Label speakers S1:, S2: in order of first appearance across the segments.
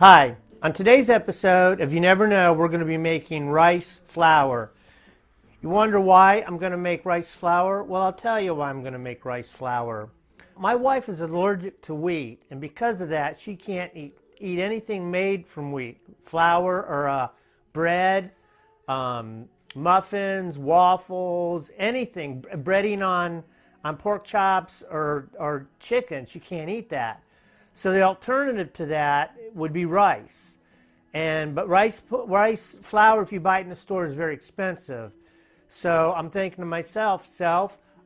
S1: Hi, on today's episode of You Never Know, we're going to be making rice flour. You wonder why I'm going to make rice flour? Well, I'll tell you why I'm going to make rice flour. My wife is allergic to wheat, and because of that, she can't eat anything made from wheat. Flour or bread, muffins, waffles, anything, breading on pork chops or chicken. She can't eat that. So the alternative to that would be rice. But rice flour, if you buy it in the store, is very expensive. So I'm thinking to myself,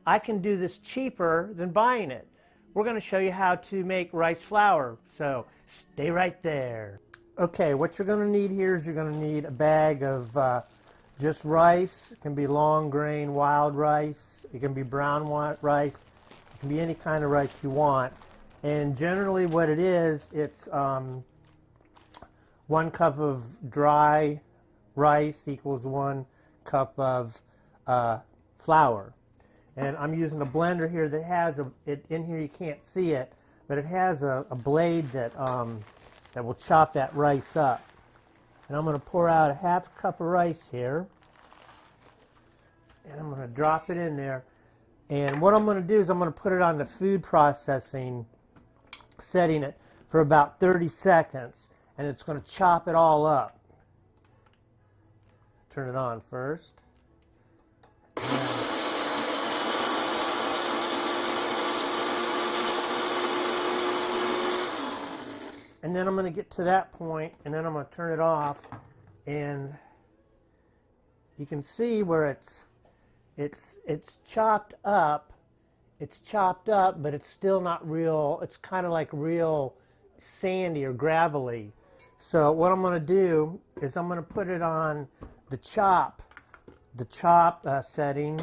S1: I can do this cheaper than buying it. We're going to show you how to make rice flour. So stay right there. Okay, what you're going to need here is you're going to need a bag of just rice. It can be long grain wild rice. It can be brown rice. It can be any kind of rice you want. And generally what it is, it's 1 cup of dry rice equals 1 cup of flour. And I'm using a blender here that has it in here. You can't see it, but it has a blade that will chop that rice up. And I'm going to pour out a half cup of rice here, and I'm going to drop it in there. And what I'm going to do is I'm going to put it on the food processing, setting it for about 30 seconds, and it's going to chop it all up. Turn it on first. And then I'm going to get to that point, and then I'm going to turn it off, and you can see where it's chopped up. It's chopped up, but it's still not real. It's kind of like real sandy or gravelly. So what I'm going to do is I'm going to put it on the chop setting.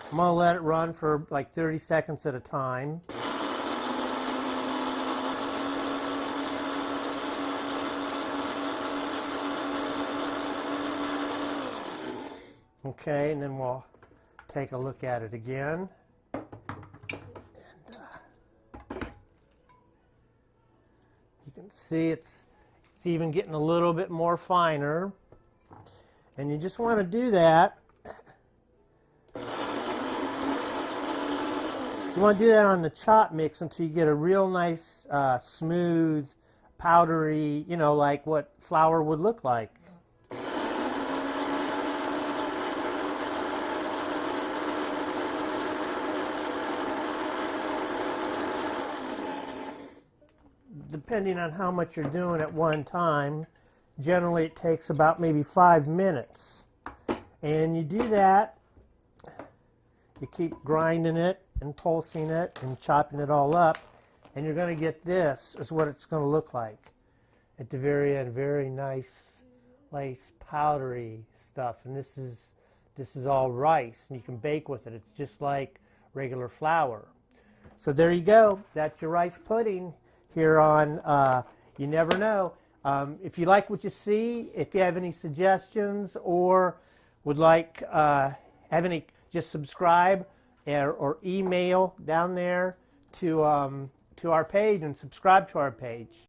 S1: I'm going to let it run for like 30 seconds at a time. Okay, and then we'll take a look at it again. And, you can see it's even getting a little bit more finer. And you just want to do that. You want to do that on the chop mix until you get a real nice, smooth, powdery, like what flour would look like. Depending on how much you're doing at one time, generally it takes about maybe 5 minutes. And you do that, you keep grinding it and pulsing it and chopping it all up, and you're going to get this is what it's going to look like at the very end. Very nice powdery stuff. And this is all rice, and you can bake with it. It's just like regular flour. So there you go. That's your rice pudding here on You Never Know. If you like what you see, if you have any suggestions or would like just subscribe or email down there to our page and subscribe to our page.